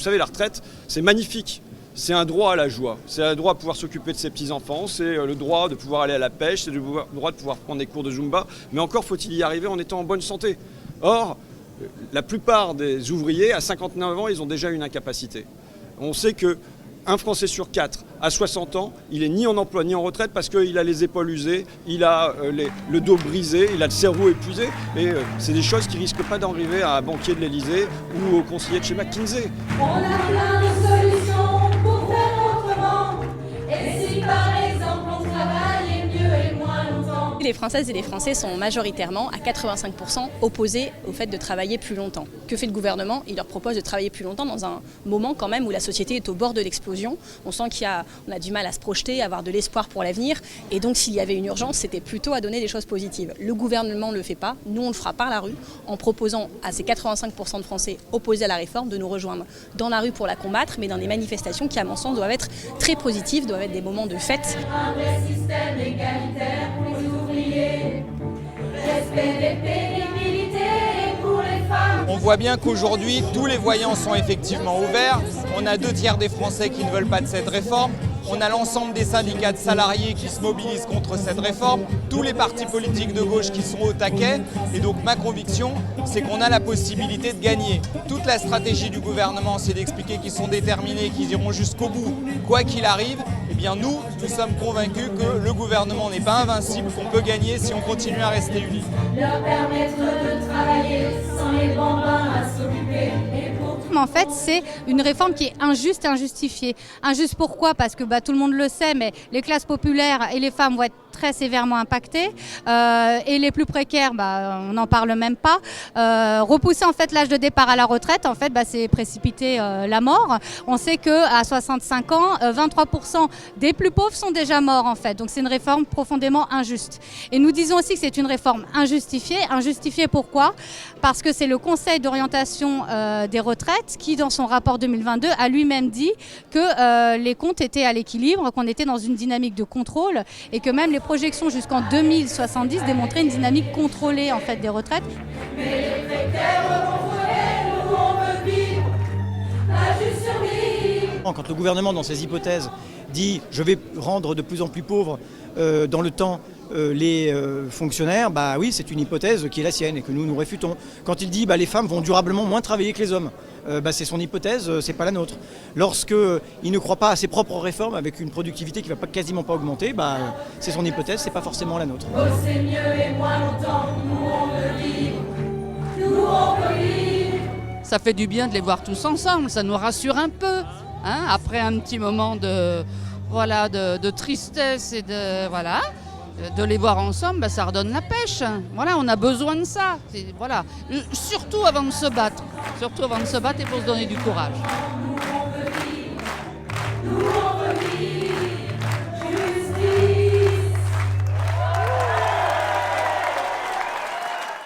savez, la retraite, c'est magnifique. C'est un droit à la joie, c'est un droit de pouvoir s'occuper de ses petits-enfants, c'est le droit de pouvoir aller à la pêche, c'est le droit de pouvoir prendre des cours de Zumba, mais encore faut-il y arriver en étant en bonne santé. Or, la plupart des ouvriers, à 59 ans, ils ont déjà une incapacité. On sait qu'un Français sur 4 à 60 ans, il est ni en emploi ni en retraite parce qu'il a les épaules usées, il a le dos brisé, il a le cerveau épuisé, et c'est des choses qui risquent pas d'arriver à un banquier de l'Élysée ou au conseiller de chez McKinsey. On a plein de solutions pour faire autrement. Et si par exemple on travaillait mieux et moins longtemps? Les Françaises et les Français sont majoritairement à 85% opposés au fait de travailler plus longtemps. Que fait le gouvernement? Il leur propose de travailler plus longtemps dans un moment quand même où la société est au bord de l'explosion. On sent qu'on a du mal à se projeter, à avoir de l'espoir pour l'avenir. Et donc s'il y avait une urgence, c'était plutôt à donner des choses positives. Le gouvernement ne le fait pas. Nous, on le fera par la rue en proposant à ces 85% de Français opposés à la réforme de nous rejoindre dans la rue pour la combattre, mais dans des manifestations qui, à mon sens, doivent être très positives, doivent être des moments de fête. Un vrai système égalitaire pour les ouvriers. Respect des pénibilités pour les femmes. On voit bien qu'aujourd'hui, tous les voyants sont effectivement ouverts. On a 2/3 des Français qui ne veulent pas de cette réforme. On a l'ensemble des syndicats de salariés qui se mobilisent contre cette réforme. Tous les partis politiques de gauche qui sont au taquet. Et donc ma conviction, c'est qu'on a la possibilité de gagner. Toute la stratégie du gouvernement, c'est d'expliquer qu'ils sont déterminés, qu'ils iront jusqu'au bout, quoi qu'il arrive. Eh bien nous sommes convaincus que le gouvernement n'est pas invincible, qu'on peut gagner si on continue à rester unis. Leur permettre de travailler sans les bambins à s'occuper. Et pour En fait, c'est une réforme qui est injuste et injustifiée. Injuste pourquoi? Parce que tout le monde le sait, mais les classes populaires et les femmes vont être très sévèrement impactées. Et les plus précaires, on n'en parle même pas. Repousser en fait l'âge de départ à la retraite, en fait, c'est précipiter la mort. On sait qu'à 65 ans, 23% des plus pauvres sont déjà morts en fait. Donc c'est une réforme profondément injuste. Et nous disons aussi que c'est une réforme injustifiée. Injustifiée pourquoi? Parce que c'est le Conseil d'orientation des retraites qui, dans son rapport 2022, a lui-même dit que les comptes étaient à l'équilibre, qu'on était dans une dynamique de contrôle et que même les projections jusqu'en 2070 démontraient une dynamique contrôlée en fait des retraites. mais les précaires vont voler, nous on veut vivre, pas juste survivre. Quand le gouvernement, dans ses hypothèses, dit « je vais rendre de plus en plus pauvres dans le temps les fonctionnaires », oui, c'est une hypothèse qui est la sienne et que nous réfutons. Quand il dit « les femmes vont durablement moins travailler que les hommes », c'est son hypothèse, c'est pas la nôtre. Lorsqu'il ne croit pas à ses propres réformes avec une productivité qui va quasiment pas augmenter, c'est son hypothèse, c'est pas forcément la nôtre. Bosser mieux et moins longtemps, nous on veut vivre, nous on veut vivre. Ça fait du bien de les voir tous ensemble, ça nous rassure un peu. Après un petit moment de tristesse et de les voir ensemble, ça redonne la pêche. Voilà, on a besoin de ça. Surtout avant de se battre. Surtout avant de se battre et pour se donner du courage. Nous on veut vivre, justice.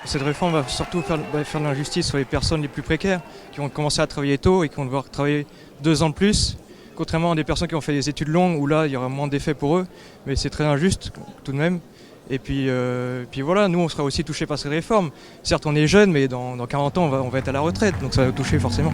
Cette réforme va surtout faire de l'injustice sur les personnes les plus précaires qui vont commencer à travailler tôt et qui vont devoir travailler 2 ans de plus. Contrairement à des personnes qui ont fait des études longues où là il y aura moins d'effets pour eux, mais c'est très injuste tout de même. Et puis voilà, nous on sera aussi touchés par cette réforme. Certes on est jeunes, mais dans 40 ans on va être à la retraite, donc ça va nous toucher forcément.